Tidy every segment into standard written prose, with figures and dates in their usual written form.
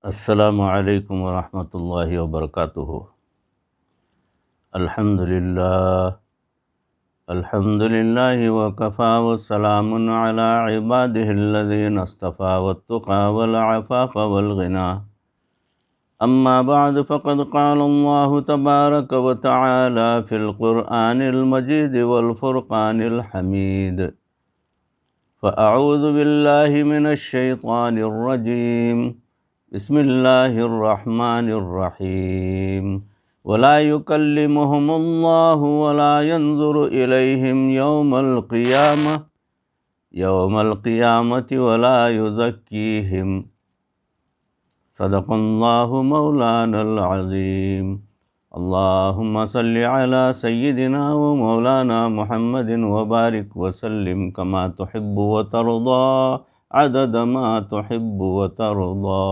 السلام علیکم ورحمۃ اللہ وبرکاتہ۔ الحمد للہ وکفی والسلام علی عبادہ الذین اصطفی والتقى والعفاف والغنى اما بعد فقد قال اللہ تبارک وتعالی فی القرآن المجید والفرقان الحمید فاعوذ باللہ من الشیطان الرجیم بسم اللہ الرحمن الرحیم ولا يكلمهم اللہ ولا ينظر الیہم یوم القیامة ولا یزکیہم صدق اللہ مولانا العظیم۔ اللہم صل علی سیدنا و مولانا محمد وبارک وسلم کما تحب وترضى عدد ما تحب وترضى۔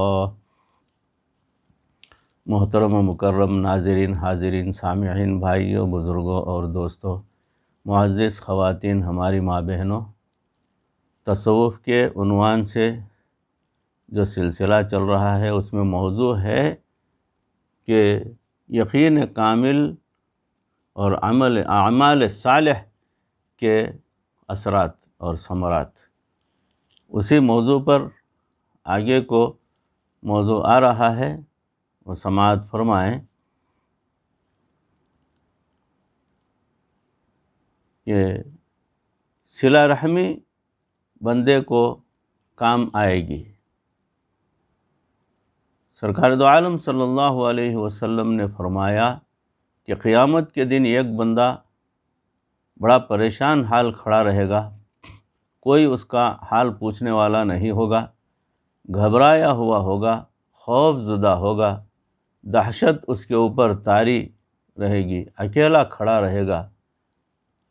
محترم و مکرم ناظرین، حاضرین، سامعین، بھائیوں، بزرگوں اور دوستوں، معزز خواتین، ہماری ماں بہنوں، تصوف کے عنوان سے جو سلسلہ چل رہا ہے اس میں موضوع ہے کہ یقین کامل اور اعمال صالح کے اثرات اور ثمرات، اسی موضوع پر آگے کو موضوع آ رہا ہے، وہ سماعت فرمائیں کہ صلہ رحمی بندے کو کام آئے گی۔ سرکار دو عالم صلی اللہ علیہ وسلم نے فرمایا کہ قیامت کے دن ایک بندہ بڑا پریشان حال کھڑا رہے گا، کوئی اس کا حال پوچھنے والا نہیں ہوگا، گھبرایا ہوا ہوگا، خوف زدہ ہوگا، دہشت اس کے اوپر طاری رہے گی، اکیلا کھڑا رہے گا۔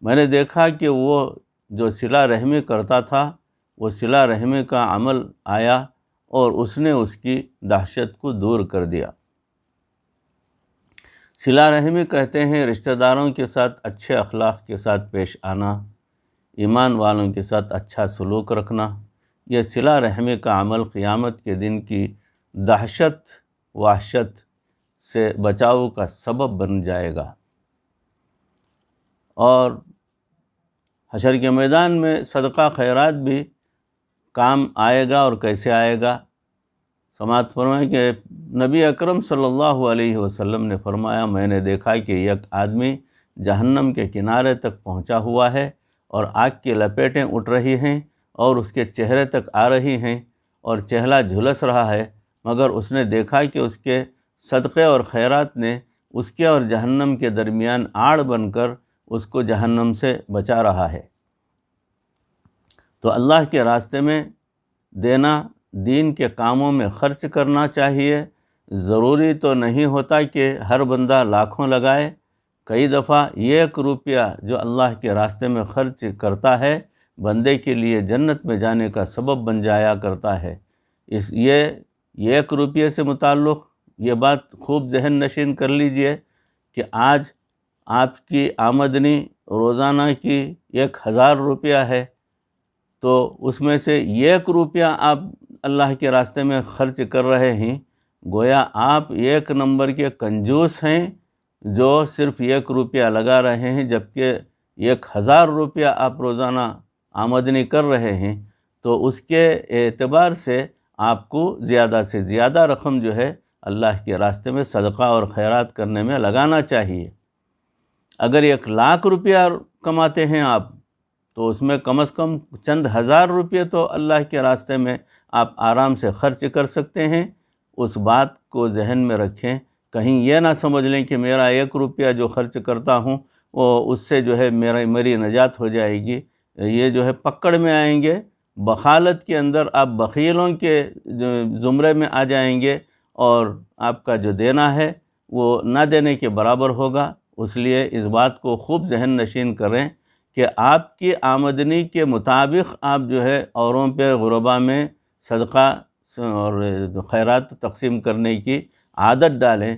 میں نے دیکھا کہ وہ جو صلہ رحمی کرتا تھا وہ صلہ رحمی کا عمل آیا اور اس نے اس کی دہشت کو دور کر دیا۔ صلہ رحمی کہتے ہیں رشتہ داروں کے ساتھ اچھے اخلاق کے ساتھ پیش آنا، ایمان والوں کے ساتھ اچھا سلوک رکھنا۔ یہ صلہ رحمی کا عمل قیامت کے دن کی دہشت وحشت سے بچاؤ کا سبب بن جائے گا، اور حشر کے میدان میں صدقہ خیرات بھی کام آئے گا۔ اور کیسے آئے گا؟ سماعت فرمائیں کہ نبی اکرم صلی اللہ علیہ وسلم نے فرمایا، میں نے دیکھا کہ ایک آدمی جہنم کے کنارے تک پہنچا ہوا ہے اور آگ کی لپیٹیں اٹھ رہی ہیں اور اس کے چہرے تک آ رہی ہیں اور چہرہ جھلس رہا ہے، مگر اس نے دیکھا کہ اس کے صدقے اور خیرات نے اس کے اور جہنم کے درمیان آڑ بن کر اس کو جہنم سے بچا رہا ہے۔ تو اللہ کے راستے میں دینا، دین کے کاموں میں خرچ کرنا چاہیے۔ ضروری تو نہیں ہوتا کہ ہر بندہ لاکھوں لگائے، کئی دفعہ ایک روپیہ جو اللہ کے راستے میں خرچ کرتا ہے بندے کے لیے جنت میں جانے کا سبب بن جایا کرتا ہے۔ یہ ایک روپیے سے متعلق یہ بات خوب ذہن نشین کر لیجئے کہ آج آپ کی آمدنی روزانہ کی 1000 روپیہ ہے، تو اس میں سے 1 روپیہ آپ اللہ کے راستے میں خرچ کر رہے ہیں، گویا آپ 1 نمبر کے کنجوس ہیں جو صرف 1 روپیہ لگا رہے ہیں، جبکہ 1000 روپیہ آپ روزانہ آمدنی کر رہے ہیں۔ تو اس کے اعتبار سے آپ کو زیادہ سے زیادہ رقم جو ہے اللہ کے راستے میں صدقہ اور خیرات کرنے میں لگانا چاہیے۔ اگر 1,00,000 روپیہ کماتے ہیں آپ، تو اس میں کم از کم چند ہزار روپے تو اللہ کے راستے میں آپ آرام سے خرچ کر سکتے ہیں۔ اس بات کو ذہن میں رکھیں، کہیں یہ نہ سمجھ لیں کہ میرا 1 روپیہ جو خرچ کرتا ہوں وہ اس سے جو ہے میری نجات ہو جائے گی۔ یہ جو ہے پکڑ میں آئیں گے، بخالت کے اندر آپ بخیلوں کے زمرے میں آ جائیں گے، اور آپ کا جو دینا ہے وہ نہ دینے کے برابر ہوگا۔ اس لیے اس بات کو خوب ذہن نشین کریں کہ آپ کی آمدنی کے مطابق آپ جو ہے اوروں پہ غربا میں صدقہ اور خیرات تقسیم کرنے کی عادت ڈالیں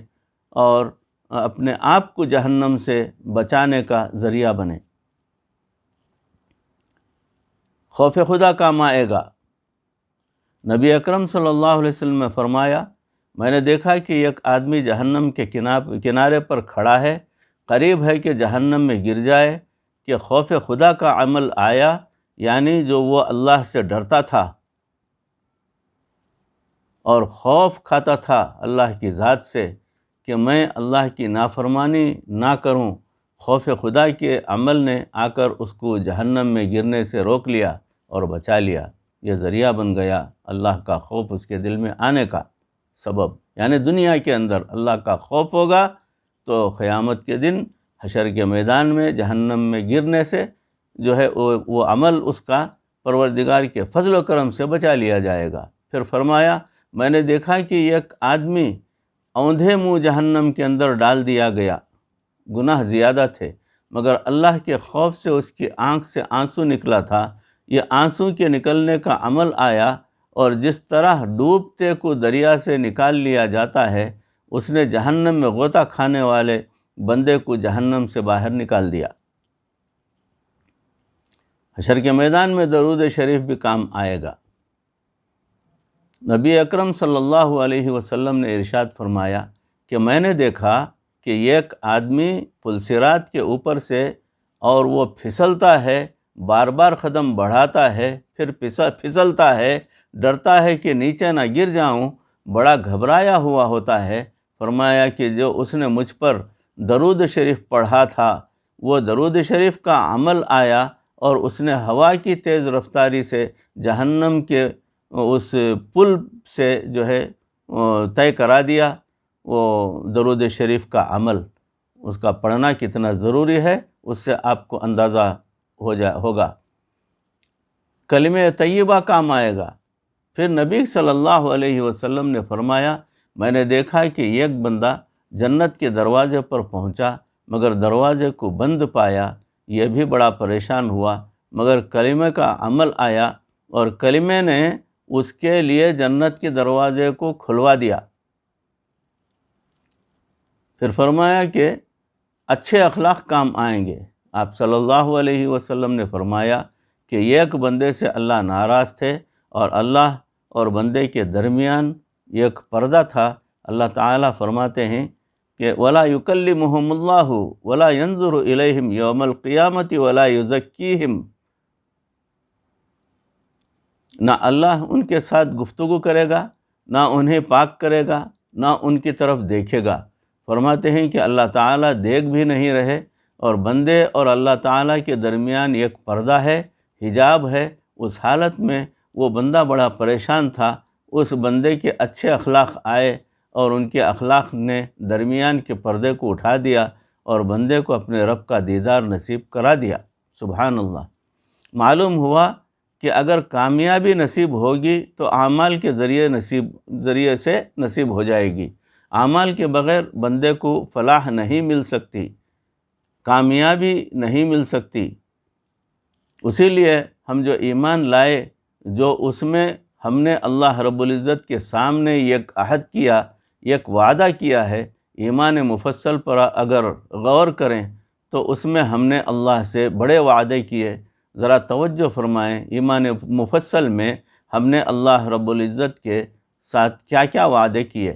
اور اپنے آپ کو جہنم سے بچانے کا ذریعہ بنیں۔ خوف خدا کام آئے گا۔ نبی اکرم صلی اللہ علیہ وسلم نے فرمایا میں نے دیکھا کہ ایک آدمی جہنم کے کنارے پر کھڑا ہے، قریب ہے کہ جہنم میں گر جائے، کہ خوف خدا کا عمل آیا، یعنی جو وہ اللہ سے ڈرتا تھا اور خوف کھاتا تھا اللہ کی ذات سے کہ میں اللہ کی نافرمانی نہ کروں، خوف خدا کے عمل نے آ کر اس کو جہنم میں گرنے سے روک لیا اور بچا لیا۔ یہ ذریعہ بن گیا اللہ کا خوف اس کے دل میں آنے کا سبب، یعنی دنیا کے اندر اللہ کا خوف ہوگا تو قیامت کے دن حشر کے میدان میں جہنم میں گرنے سے جو ہے وہ عمل اس کا پروردگار کے فضل و کرم سے بچا لیا جائے گا۔ پھر فرمایا میں نے دیکھا کہ ایک آدمی اوندھے منہ جہنم کے اندر ڈال دیا گیا، گناہ زیادہ تھے مگر اللہ کے خوف سے اس کی آنکھ سے آنسو نکلا تھا، یہ آنسو کے نکلنے کا عمل آیا، اور جس طرح ڈوبتے کو دریا سے نکال لیا جاتا ہے اس نے جہنم میں غوطہ کھانے والے بندے کو جہنم سے باہر نکال دیا۔ حشر کے میدان میں درود شریف بھی کام آئے گا۔ نبی اکرم صلی اللہ علیہ وسلم نے ارشاد فرمایا کہ میں نے دیکھا کہ ایک آدمی پل صراط کے اوپر سے اور وہ پھسلتا ہے، بار بار قدم بڑھاتا ہے، پھر پھسلتا ہے، ڈرتا ہے کہ نیچے نہ گر جاؤں، بڑا گھبرایا ہوا ہوتا ہے۔ فرمایا کہ جو اس نے مجھ پر درود شریف پڑھا تھا وہ درود شریف کا عمل آیا اور اس نے ہوا کی تیز رفتاری سے جہنم کے اس پل سے جو ہے طے کرا دیا۔ وہ درود شریف کا عمل، اس کا پڑھنا کتنا ضروری ہے اس سے آپ کو اندازہ ہوگا۔ کلمہ طیبہ کام آئے گا۔ پھر نبی صلی اللہ علیہ وسلم نے فرمایا میں نے دیکھا کہ ایک بندہ جنت کے دروازے پر پہنچا مگر دروازے کو بند پایا، یہ بھی بڑا پریشان ہوا، مگر کلمہ کا عمل آیا اور کلمے نے اس کے لیے جنت کے دروازے کو کھلوا دیا۔ پھر فرمایا کہ اچھے اخلاق کام آئیں گے۔ آپ صلی اللہ علیہ وسلم نے فرمایا کہ ایک بندے سے اللہ ناراض تھے اور اللہ اور بندے کے درمیان ایک پردہ تھا۔ اللہ تعالیٰ فرماتے ہیں کہ وَلَا يُكَلِّمُهُمُ اللَّهُ وَلَا يَنظُرُ إِلَيْهِمْ يَوْمَ الْقِيَامَةِ وَلَا يُزَكِّيهِمْ، نہ اللہ ان کے ساتھ گفتگو کرے گا، نہ انہیں پاک کرے گا، نہ ان کی طرف دیکھے گا۔ فرماتے ہیں کہ اللہ تعالیٰ دیکھ بھی نہیں رہے اور بندے اور اللہ تعالیٰ کے درمیان ایک پردہ ہے، حجاب ہے۔ اس حالت میں وہ بندہ بڑا پریشان تھا۔ اس بندے کے اچھے اخلاق آئے اور ان کے اخلاق نے درمیان کے پردے کو اٹھا دیا اور بندے کو اپنے رب کا دیدار نصیب کرا دیا۔ سبحان اللہ۔ معلوم ہوا کہ اگر کامیابی نصیب ہوگی تو اعمال کے ذریعے سے نصیب ہو جائے گی۔ اعمال کے بغیر بندے کو فلاح نہیں مل سکتی، کامیابی نہیں مل سکتی۔ اسی لیے ہم جو ایمان لائے، جو اس میں ہم نے اللہ رب العزت کے سامنے ایک عہد کیا، ایک وعدہ کیا ہے، ایمان مفصل پر اگر غور کریں تو اس میں ہم نے اللہ سے بڑے وعدے کیے۔ ذرا توجہ فرمائیں، ایمان مفصل میں ہم نے اللہ رب العزت کے ساتھ کیا کیا وعدے کیے۔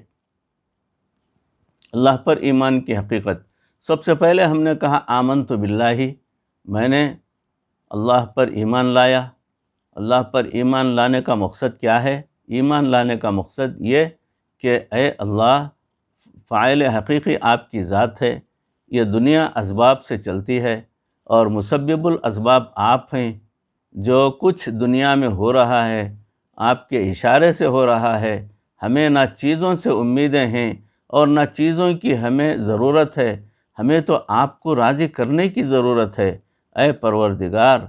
اللہ پر ایمان کی حقیقت، سب سے پہلے ہم نے کہا آمنت باللہ، میں نے اللہ پر ایمان لایا۔ اللہ پر ایمان لانے کا مقصد کیا ہے؟ ایمان لانے کا مقصد یہ کہ اے اللہ، فاعل حقیقی آپ کی ذات ہے، یہ دنیا اسباب سے چلتی ہے اور مسبب الاسباب آپ ہیں۔ جو کچھ دنیا میں ہو رہا ہے آپ کے اشارے سے ہو رہا ہے۔ ہمیں نہ چیزوں سے امیدیں ہیں اور نہ چیزوں کی ہمیں ضرورت ہے، ہمیں تو آپ کو راضی کرنے کی ضرورت ہے۔ اے پروردگار،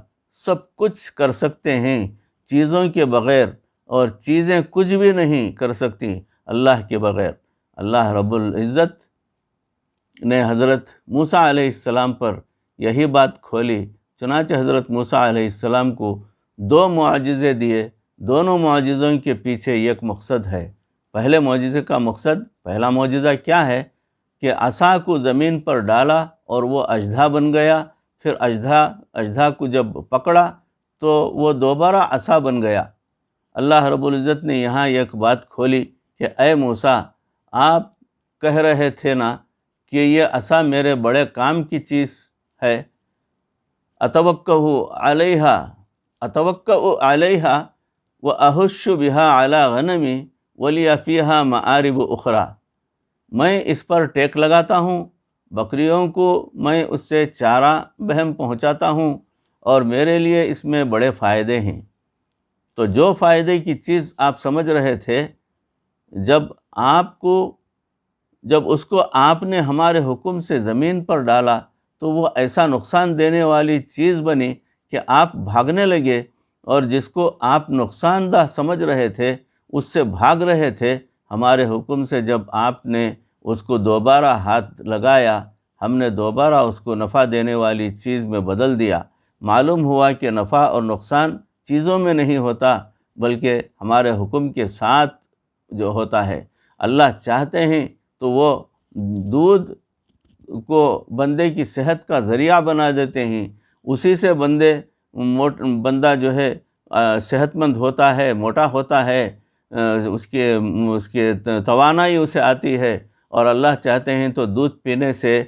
سب کچھ کر سکتے ہیں چیزوں کے بغیر، اور چیزیں کچھ بھی نہیں کر سکتی اللہ کے بغیر۔ اللہ رب العزت نے حضرت موسیٰ علیہ السلام پر یہی بات کھولی، چنانچہ حضرت موسیٰ علیہ السلام کو 2 معجزے دیے۔ دونوں معجزوں کے پیچھے ایک مقصد ہے۔ پہلے معجزے کا مقصد، پہلا معجزہ کیا ہے کہ عصا کو زمین پر ڈالا اور وہ اژدھا بن گیا، پھر اژدھا کو جب پکڑا تو وہ دوبارہ عصا بن گیا۔ اللہ رب العزت نے یہاں ایک بات کھولی کہ اے موسیٰ، آپ کہہ رہے تھے نا کہ یہ عصا میرے بڑے کام کی چیز ہے، اتوکّع علیہا واحش بہا علی غنمی ولی فیہا معارب اخری، میں اس پر ٹیک لگاتا ہوں، بکریوں کو میں اس سے چارہ بہم پہنچاتا ہوں، اور میرے لیے اس میں بڑے فائدے ہیں۔ تو جو فائدے کی چیز آپ سمجھ رہے تھے، جب اس کو آپ نے ہمارے حکم سے زمین پر ڈالا تو وہ ایسا نقصان دینے والی چیز بنی کہ آپ بھاگنے لگے، اور جس کو آپ نقصان دہ سمجھ رہے تھے اس سے بھاگ رہے تھے۔ ہمارے حکم سے جب آپ نے اس کو دوبارہ ہاتھ لگایا، ہم نے دوبارہ اس کو نفع دینے والی چیز میں بدل دیا۔ معلوم ہوا کہ نفع اور نقصان چیزوں میں نہیں ہوتا، بلکہ ہمارے حکم کے ساتھ جو ہوتا ہے۔ اللہ چاہتے ہیں تو وہ دودھ کو بندے کی صحت کا ذریعہ بنا دیتے ہیں، اسی سے بندہ جو ہے صحت مند ہوتا ہے، موٹا ہوتا ہے، اس کے توانائی اسے آتی ہے، اور اللہ چاہتے ہیں تو دودھ پینے سے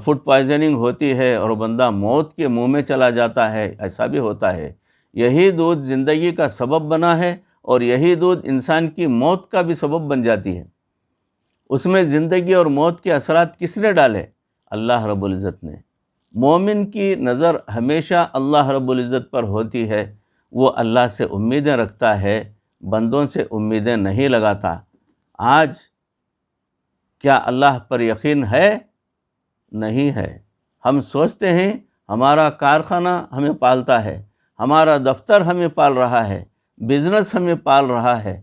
فوڈ پوائزننگ ہوتی ہے اور بندہ موت کے منہ میں چلا جاتا ہے، ایسا بھی ہوتا ہے۔ یہی دودھ زندگی کا سبب بنا ہے، اور یہی دودھ انسان کی موت کا بھی سبب بن جاتی ہے۔ اس میں زندگی اور موت کے اثرات کس نے ڈالے؟ اللہ رب العزت نے۔ مومن کی نظر ہمیشہ اللہ رب العزت پر ہوتی ہے، وہ اللہ سے امیدیں رکھتا ہے، بندوں سے امیدیں نہیں لگاتا۔ آج کیا اللہ پر یقین ہے؟ نہیں ہے۔ ہم سوچتے ہیں ہمارا کارخانہ ہمیں پالتا ہے، ہمارا دفتر ہمیں پال رہا ہے، بزنس ہمیں پال رہا ہے،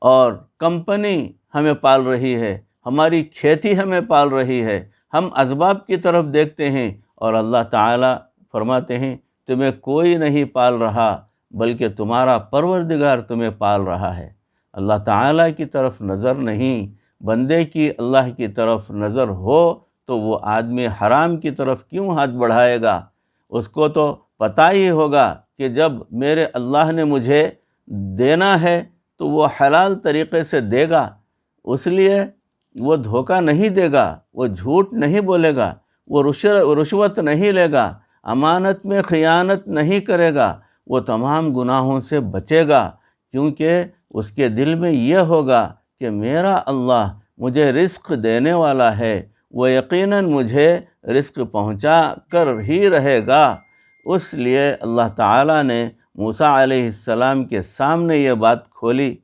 اور کمپنی ہمیں پال رہی ہے، ہماری کھیتی ہمیں پال رہی ہے۔ ہم اسباب کی طرف دیکھتے ہیں، اور اللہ تعالیٰ فرماتے ہیں تمہیں کوئی نہیں پال رہا، بلکہ تمہارا پروردگار تمہیں پال رہا ہے۔ اللہ تعالیٰ کی طرف نظر نہیں، بندے کی اللہ کی طرف نظر ہو تو وہ آدمی حرام کی طرف کیوں ہاتھ بڑھائے گا؟ اس کو تو پتہ ہی ہوگا کہ جب میرے اللہ نے مجھے دینا ہے تو وہ حلال طریقے سے دے گا، اس لیے وہ دھوکہ نہیں دے گا، وہ جھوٹ نہیں بولے گا، وہ رشوت نہیں لے گا، امانت میں خیانت نہیں کرے گا، وہ تمام گناہوں سے بچے گا، کیونکہ اس کے دل میں یہ ہوگا کہ میرا اللہ مجھے رزق دینے والا ہے، وہ یقیناً مجھے رزق پہنچا کر ہی رہے گا۔ اس لیے اللہ تعالیٰ نے موسیٰ علیہ السلام کے سامنے یہ بات کھولی۔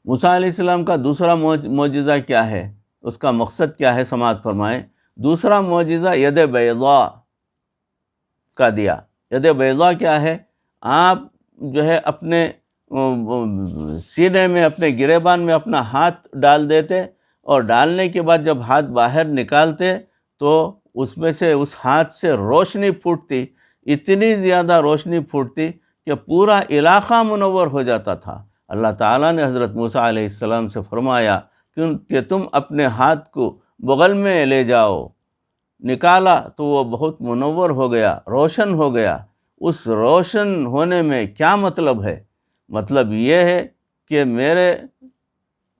موسیٰ علیہ السلام کا دوسرا معجزہ کیا ہے؟ اس کا مقصد کیا ہے؟ سماعت فرمائیں۔ دوسرا معجزہ ید بیضاء کا دیا۔ ید بیضاء کیا ہے؟ آپ جو ہے اپنے سینے میں، اپنے گریبان میں اپنا ہاتھ ڈال دیتے، اور ڈالنے کے بعد جب ہاتھ باہر نکالتے تو اس میں سے، اس ہاتھ سے روشنی پھوٹتی، اتنی زیادہ روشنی پھوٹتی کہ پورا علاقہ منور ہو جاتا تھا۔ اللہ تعالیٰ نے حضرت موسیٰ علیہ السلام سے فرمایا کہ تم اپنے ہاتھ کو بغل میں لے جاؤ۔ نکالا تو وہ بہت منور ہو گیا، روشن ہو گیا۔ اس روشن ہونے میں کیا مطلب ہے؟ مطلب یہ ہے کہ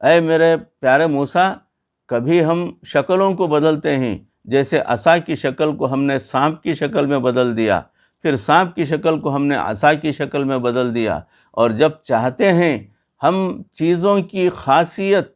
اے میرے پیارے موسیٰ، کبھی ہم شکلوں کو بدلتے ہیں، جیسے عصا کی شکل کو ہم نے سانپ کی شکل میں بدل دیا، پھر سانپ کی شکل کو ہم نے عصا کی شکل میں بدل دیا، اور جب چاہتے ہیں ہم چیزوں کی خاصیت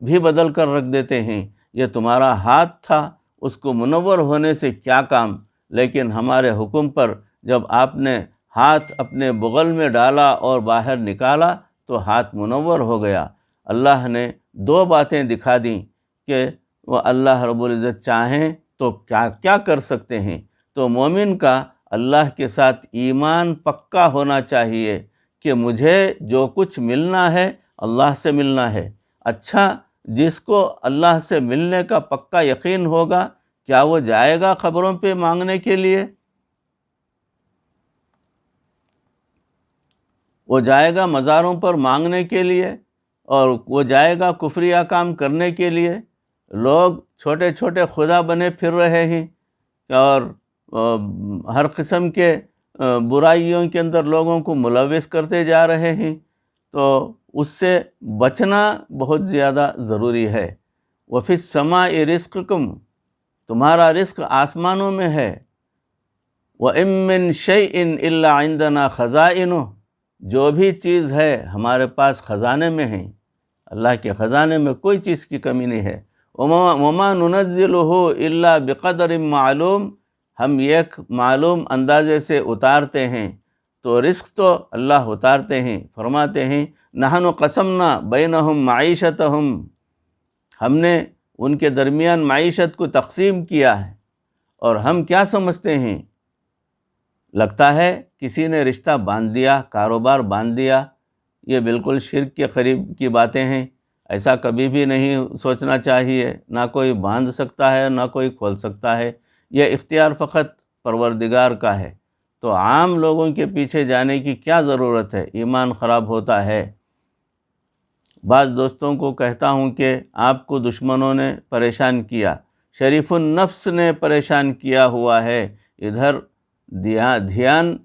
بھی بدل کر رکھ دیتے ہیں۔ یہ تمہارا ہاتھ تھا، اس کو منور ہونے سے کیا کام؟ لیکن ہمارے حکم پر جب آپ نے ہاتھ اپنے بغل میں ڈالا اور باہر نکالا تو ہاتھ منور ہو گیا۔ اللہ نے دو باتیں دکھا دیں کہ وہ اللہ رب العزت چاہیں تو کیا کر سکتے ہیں۔ تو مومن کا اللہ کے ساتھ ایمان پکا ہونا چاہیے کہ مجھے جو کچھ ملنا ہے اللہ سے ملنا ہے۔ اچھا، جس کو اللہ سے ملنے کا پکا یقین ہوگا، کیا وہ جائے گا قبروں پہ مانگنے کے لیے؟ وہ جائے گا مزاروں پر مانگنے کے لیے، اور وہ جائے گا کفریہ کام کرنے کے لیے؟ لوگ چھوٹے چھوٹے خدا بنے پھر رہے ہیں، اور ہر قسم کے برائیوں کے اندر لوگوں کو ملوث کرتے جا رہے ہیں۔ تو اس سے بچنا بہت زیادہ ضروری ہے۔ وفی السماء رزقکم، تمہارا رزق آسمانوں میں ہے۔ وَإِن مِّن شَيْءٍ إِلَّا عِندَنَا خَزَائِنُهُ، جو بھی چیز ہے ہمارے پاس خزانے میں ہیں، اللہ کے خزانے میں کوئی چیز کی کمی نہیں ہے۔ وَمَا نُنَزِّلُهُ إِلَّا بِقَدْرٍ مَعْلُوم، ہم ایک معلوم اندازے سے اتارتے ہیں۔ تو رزق تو اللہ اتارتے ہیں، فرماتے ہیں نحن قسمنا بینہم معیشتہم، ہم نے ان کے درمیان معیشت کو تقسیم کیا ہے۔ اور ہم کیا سمجھتے ہیں، لگتا ہے کسی نے رشتہ باندھ دیا، کاروبار باندھ دیا، یہ بالکل شرک کے قریب کی باتیں ہیں۔ ایسا کبھی بھی نہیں سوچنا چاہیے، نہ کوئی باندھ سکتا ہے نہ کوئی کھول سکتا ہے، یہ اختیار فقط پروردگار کا ہے۔ تو عام لوگوں کے پیچھے جانے کی کیا ضرورت ہے، ایمان خراب ہوتا ہے۔ بعض دوستوں کو کہتا ہوں کہ آپ کو دشمنوں نے پریشان کیا، شریف النفس نے پریشان کیا ہوا ہے، ادھر دھیان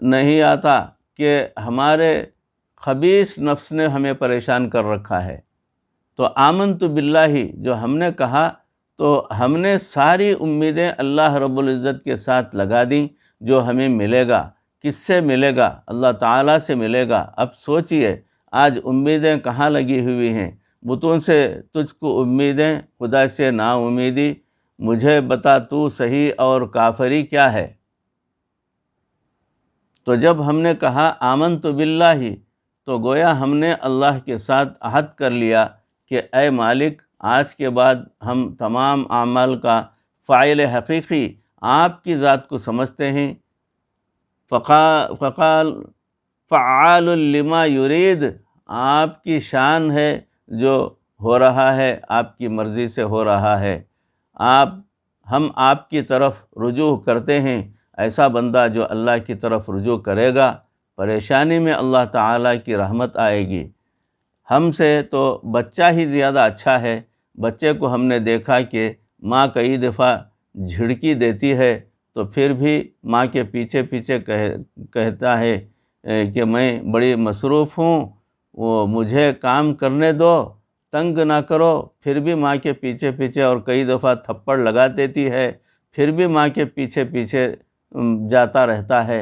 نہیں آتا کہ ہمارے خبیث نفس نے ہمیں پریشان کر رکھا ہے۔ تو آمنت باللہ جو ہم نے کہا، تو ہم نے ساری امیدیں اللہ رب العزت کے ساتھ لگا دیں۔ جو ہمیں ملے گا کس سے ملے گا؟ اللہ تعالیٰ سے ملے گا۔ اب سوچئے آج امیدیں کہاں لگی ہوئی ہیں؟ بتوں سے تجھ کو امیدیں، خدا سے نا امیدی، مجھے بتا تو صحیح اور کافری کیا ہے؟ تو جب ہم نے کہا آمنت باللہ، تو گویا ہم نے اللہ کے ساتھ عہد کر لیا کہ اے مالک، آج کے بعد ہم تمام اعمال کا فاعل حقیقی آپ کی ذات کو سمجھتے ہیں۔ فقال فعال لما یرید، آپ کی شان ہے جو ہو رہا ہے، آپ کی مرضی سے ہو رہا ہے۔ ہم آپ کی طرف رجوع کرتے ہیں۔ ایسا بندہ جو اللہ کی طرف رجوع کرے گا، پریشانی میں اللہ تعالیٰ کی رحمت آئے گی۔ ہم سے تو بچہ ہی زیادہ اچھا ہے۔ بچے کو ہم نے دیکھا کہ ماں کئی دفعہ جھڑکی دیتی ہے تو پھر بھی ماں کے پیچھے پیچھے کہتا ہے کہ میں بڑی مصروف ہوں، وہ مجھے کام کرنے دو، تنگ نہ کرو۔ پھر بھی ماں کے پیچھے پیچھے، اور کئی دفعہ تھپڑ لگا دیتی ہے، پھر بھی ماں کے پیچھے پیچھے جاتا رہتا ہے۔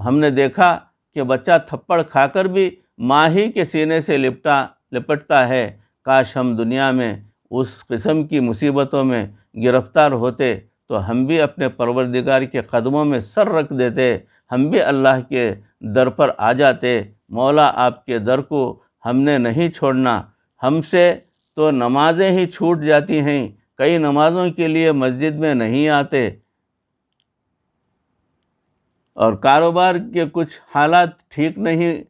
ہم نے دیکھا کہ بچہ تھپڑ کھا کر بھی ماں ہی کے سینے سے لپٹتا ہے۔ کاش ہم دنیا میں اس قسم کی مصیبتوں میں گرفتار ہوتے تو ہم بھی اپنے پروردگار کے قدموں میں سر رکھ دیتے، ہم بھی اللہ کے در پر آ جاتے۔ مولا آپ کے در کو ہم نے نہیں چھوڑنا۔ ہم سے تو نمازیں ہی چھوٹ جاتی ہیں، کئی نمازوں کے لیے مسجد میں نہیں آتے، اور کاروبار کے کچھ حالات ٹھیک نہیں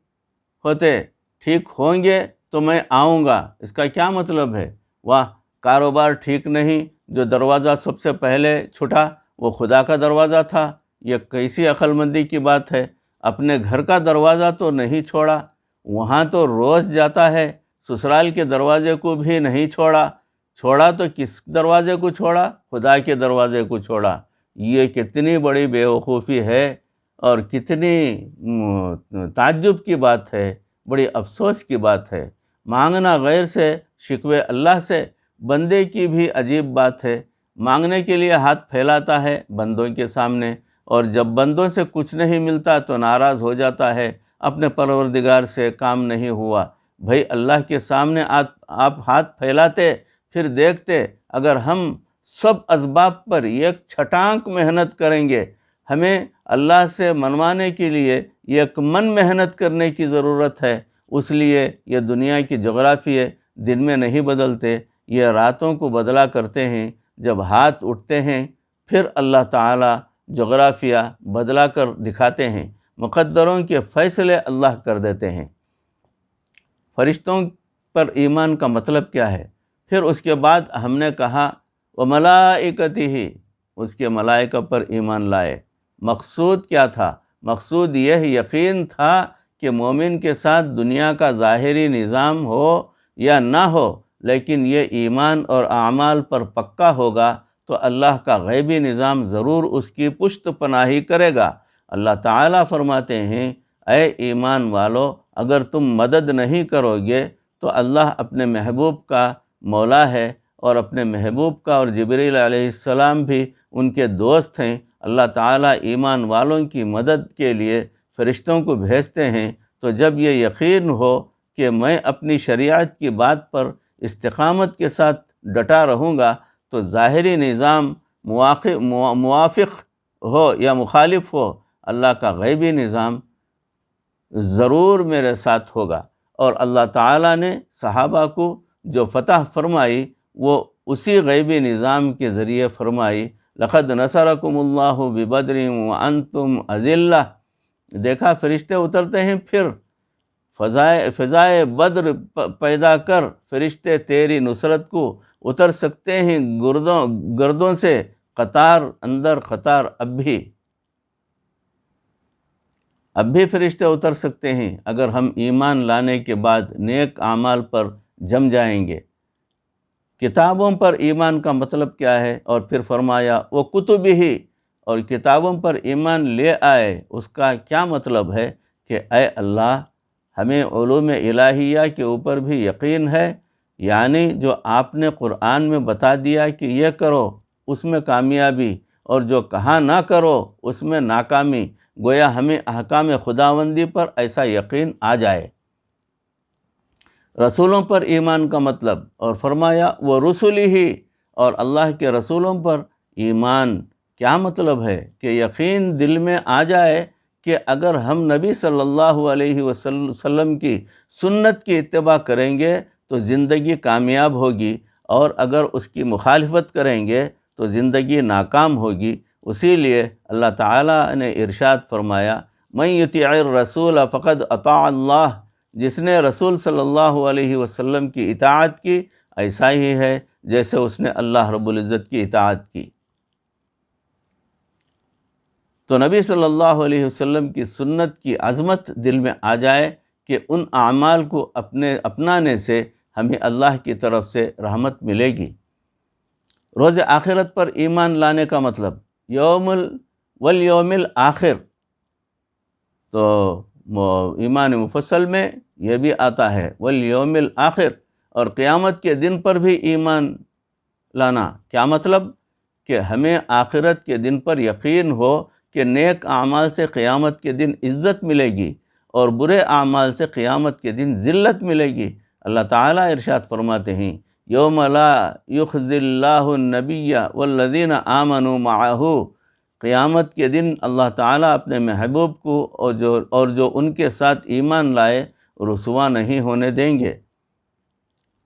ہوتے، ٹھیک ہوں گے تو میں آؤں گا۔ اس کا کیا مطلب ہے؟ واہ، کاروبار ٹھیک نہیں، جو دروازہ سب سے پہلے چھٹا وہ خدا کا دروازہ تھا۔ یہ کیسی عقل مندی کی بات ہے؟ اپنے گھر کا دروازہ تو نہیں چھوڑا، وہاں تو روز جاتا ہے، سسرال کے دروازے کو بھی نہیں چھوڑا تو کس دروازے کو چھوڑا؟ خدا کے دروازے کو چھوڑا۔ یہ کتنی بڑی بیوقوفی ہے اور کتنی تعجب کی بات ہے، بڑی افسوس کی بات ہے۔ مانگنا غیر سے، شکوے اللہ سے، بندے کی بھی عجیب بات ہے۔ مانگنے کے لیے ہاتھ پھیلاتا ہے بندوں کے سامنے، اور جب بندوں سے کچھ نہیں ملتا تو ناراض ہو جاتا ہے، اپنے پروردگار سے کام نہیں ہوا۔ بھئی اللہ کے سامنے آپ ہاتھ پھیلاتے، پھر دیکھتے اگر ہم سب اسباب پر ایک چھٹانک محنت کریں گے، ہمیں اللہ سے منوانے کے لیے ایک من محنت کرنے کی ضرورت ہے۔ اس لیے یہ دنیا کی جغرافیے دن میں نہیں بدلتے، یہ راتوں کو بدلا کرتے ہیں۔ جب ہاتھ اٹھتے ہیں پھر اللہ تعالیٰ جغرافیہ بدلا کر دکھاتے ہیں، مقدروں کے فیصلے اللہ کر دیتے ہیں۔ فرشتوں پر ایمان کا مطلب کیا ہے؟ پھر اس کے بعد ہم نے کہا وَمَلَائِكَتِهِ، اس کے ملائکہ پر ایمان لائے۔ مقصود کیا تھا؟ مقصود یہ یقین تھا کہ مومن کے ساتھ دنیا کا ظاہری نظام ہو یا نہ ہو، لیکن یہ ایمان اور اعمال پر پکا ہوگا تو اللہ کا غیبی نظام ضرور اس کی پشت پناہی کرے گا۔ اللہ تعالیٰ فرماتے ہیں اے ایمان والو، اگر تم مدد نہیں کرو گے تو اللہ اپنے محبوب کا مولا ہے، اور اپنے محبوب کا اور جبریل علیہ السلام بھی ان کے دوست ہیں۔ اللہ تعالیٰ ایمان والوں کی مدد کے لیے فرشتوں کو بھیجتے ہیں۔ تو جب یہ یقین ہو کہ میں اپنی شریعت کی بات پر استقامت کے ساتھ ڈٹا رہوں گا، تو ظاہری نظام موافق ہو یا مخالف ہو، اللہ کا غیبی نظام ضرور میرے ساتھ ہوگا۔ اور اللہ تعالیٰ نے صحابہ کو جو فتح فرمائی وہ اسی غیبی نظام کے ذریعے فرمائی۔ لقد نصرکم اللہ ببدر وانتم اذلہ۔ دیکھا فرشتے اترتے ہیں، پھر فضائے بدر پیدا کر فرشتے تیری نصرت کو اتر سکتے ہیں گردوں سے، قطار اندر قطار۔ اب بھی فرشتے اتر سکتے ہیں اگر ہم ایمان لانے کے بعد نیک اعمال پر جم جائیں گے۔ کتابوں پر ایمان کا مطلب کیا ہے؟ اور پھر فرمایا وہ کتب ہی، اور کتابوں پر ایمان لے آئے، اس کا کیا مطلب ہے کہ اے اللہ ہمیں علوم الہیہ کے اوپر بھی یقین ہے، یعنی جو آپ نے قرآن میں بتا دیا کہ یہ کرو اس میں کامیابی، اور جو کہا نہ کرو اس میں ناکامی، گویا ہمیں احکام خداوندی پر ایسا یقین آ جائے۔ رسولوں پر ایمان کا مطلب، اور فرمایا وہ رسولی ہی، اور اللہ کے رسولوں پر ایمان کیا مطلب ہے کہ یقین دل میں آ جائے کہ اگر ہم نبی صلی اللہ علیہ وسلم کی سنت کی اتباع کریں گے تو زندگی کامیاب ہوگی، اور اگر اس کی مخالفت کریں گے تو زندگی ناکام ہوگی۔ اسی لیے اللہ تعالیٰ نے ارشاد فرمایا من یطیع الرسول فقد اطاع اللہ، جس نے رسول صلی اللہ علیہ وسلم کی اطاعت کی ایسا ہی ہے جیسے اس نے اللہ رب العزت کی اطاعت کی۔ تو نبی صلی اللہ علیہ وسلم کی سنت کی عظمت دل میں آ جائے کہ ان اعمال کو اپنانے سے ہمیں اللہ کی طرف سے رحمت ملے گی۔ روز آخرت پر ایمان لانے کا مطلب، والیوم الآخر، تو ایمان مفصل میں یہ بھی آتا ہے والیوم الآخر، اور قیامت کے دن پر بھی ایمان لانا۔ کیا مطلب؟ کہ ہمیں آخرت کے دن پر یقین ہو کہ نیک اعمال سے قیامت کے دن عزت ملے گی، اور برے اعمال سے قیامت کے دن ذلت ملے گی۔ اللہ تعالیٰ ارشاد فرماتے ہیں یوم لا یخزی اللہ النبی والذین آمنوا معہ، قیامت کے دن اللہ تعالیٰ اپنے محبوب کو اور جو ان کے ساتھ ایمان لائے رسوا نہیں ہونے دیں گے۔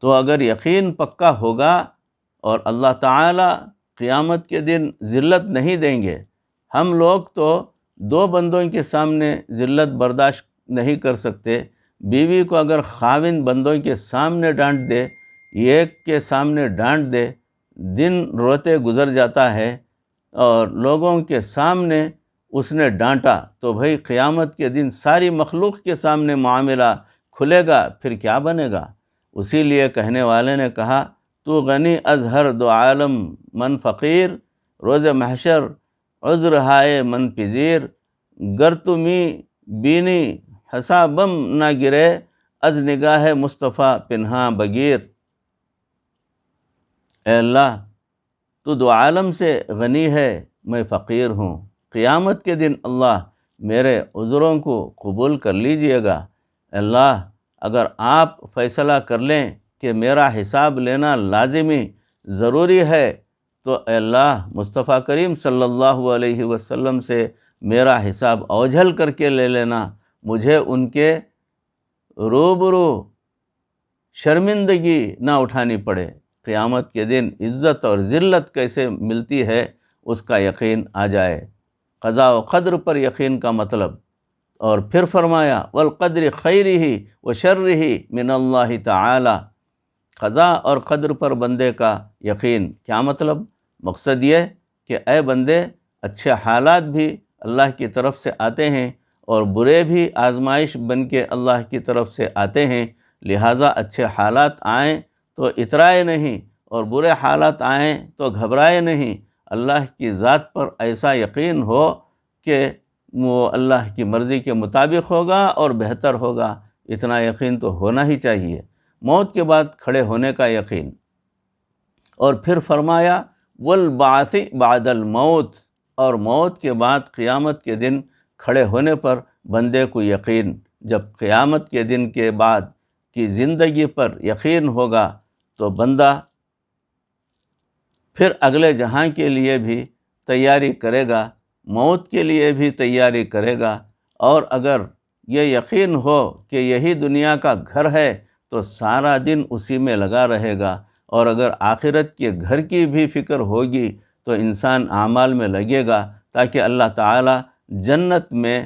تو اگر یقین پکا ہوگا اور اللہ تعالیٰ قیامت کے دن ذلت نہیں دیں گے، ہم لوگ تو دو بندوں کے سامنے ذلت برداشت نہیں کر سکتے۔ بیوی کو اگر خاوند بندوں کے سامنے ڈانٹ دے، ایک کے سامنے ڈانٹ دے، دن روتے گزر جاتا ہے، اور لوگوں کے سامنے اس نے ڈانٹا، تو بھئی قیامت کے دن ساری مخلوق کے سامنے معاملہ کھلے گا، پھر کیا بنے گا؟ اسی لیے کہنے والے نے کہا تو غنی از ہر دو عالم من فقیر، روز محشر عذر ہائے من پذیر، گر تمی بینی حسابم نہ گرے، از نگاہ مصطفیٰ پنہاں بگیر۔ اے اللہ تو دو عالم سے غنی ہے، میں فقیر ہوں، قیامت کے دن اللہ میرے عذروں کو قبول کر لیجئے گا۔ اللہ اگر آپ فیصلہ کر لیں کہ میرا حساب لینا لازمی ضروری ہے تو اے اللہ مصطفیٰ کریم صلی اللہ علیہ وسلم سے میرا حساب اوجھل کر کے لے لینا، مجھے ان کے روبرو شرمندگی نہ اٹھانی پڑے۔ قیامت کے دن عزت اور ذلت کیسے ملتی ہے اس کا یقین آ جائے۔ قضاء و قدر پر یقین کا مطلب، اور پھر فرمایا والقدر خیرہ و شرہ من اللہ تعالی، قضاء اور قدر پر بندے کا یقین۔ کیا مطلب؟ مقصد یہ کہ اے بندے، اچھے حالات بھی اللہ کی طرف سے آتے ہیں اور برے بھی آزمائش بن کے اللہ کی طرف سے آتے ہیں، لہٰذا اچھے حالات آئیں تو اترائے نہیں، اور برے حالات آئیں تو گھبرائے نہیں۔ اللہ کی ذات پر ایسا یقین ہو کہ وہ اللہ کی مرضی کے مطابق ہوگا اور بہتر ہوگا، اتنا یقین تو ہونا ہی چاہیے۔ موت کے بعد کھڑے ہونے کا یقین، اور پھر فرمایا والبعث بعد الموت، اور موت کے بعد قیامت کے دن کھڑے ہونے پر بندے کو یقین، جب قیامت کے دن کے بعد کی زندگی پر یقین ہوگا تو بندہ پھر اگلے جہاں کے لیے بھی تیاری کرے گا، موت کے لیے بھی تیاری کرے گا، اور اگر یہ یقین ہو کہ یہی دنیا کا گھر ہے تو سارا دن اسی میں لگا رہے گا، اور اگر آخرت کے گھر کی بھی فکر ہوگی تو انسان اعمال میں لگے گا تاکہ اللہ تعالی جنت میں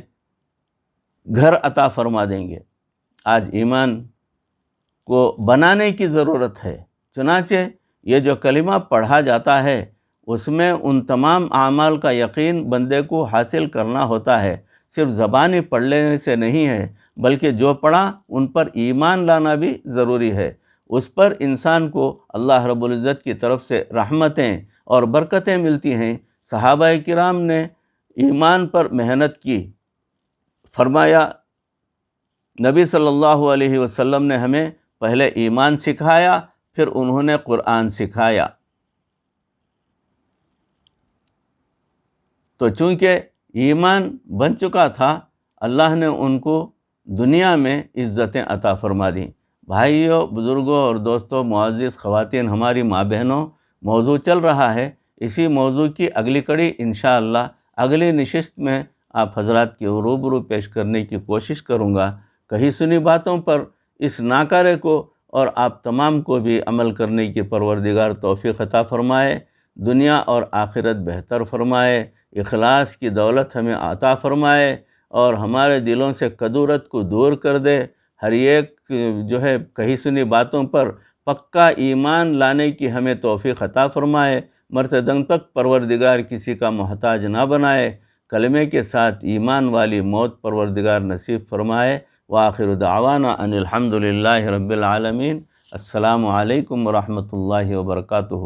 گھر عطا فرما دیں گے۔ آج ایمان کو بنانے کی ضرورت ہے، چنانچہ یہ جو کلمہ پڑھا جاتا ہے اس میں ان تمام اعمال کا یقین بندے کو حاصل کرنا ہوتا ہے، صرف زبانی پڑھ لینے سے نہیں ہے، بلکہ جو پڑھا ان پر ایمان لانا بھی ضروری ہے۔ اس پر انسان کو اللہ رب العزت کی طرف سے رحمتیں اور برکتیں ملتی ہیں۔ صحابہ کرام نے ایمان پر محنت کی، فرمایا نبی صلی اللہ علیہ وسلم نے ہمیں پہلے ایمان سکھایا، پھر انہوں نے قرآن سکھایا۔ تو چونکہ ایمان بن چکا تھا، اللہ نے ان کو دنیا میں عزتیں عطا فرما دیں۔ بھائیوں، بزرگوں اور دوستوں، معزز خواتین، ہماری ماں بہنوں، موضوع چل رہا ہے، اسی موضوع کی اگلی کڑی انشاءاللہ اگلی نشست میں آپ حضرات کے روبرو پیش کرنے کی کوشش کروں گا۔ کہی سنی باتوں پر اس ناکارے کو اور آپ تمام کو بھی عمل کرنے کی پروردگار توفیق عطا فرمائے، دنیا اور آخرت بہتر فرمائے، اخلاص کی دولت ہمیں عطا فرمائے، اور ہمارے دلوں سے کدورت کو دور کر دے۔ ہر ایک جو ہے کہی سنی باتوں پر پکا ایمان لانے کی ہمیں توفیق عطا فرمائے، مرتے دم تک پروردگار کسی کا محتاج نہ بنائے، کلمے کے ساتھ ایمان والی موت پروردگار نصیب فرمائے۔ وآخر دعوانا ان الحمد للہ رب العالمین۔ السلام علیکم ورحمۃ اللہ وبرکاتہ۔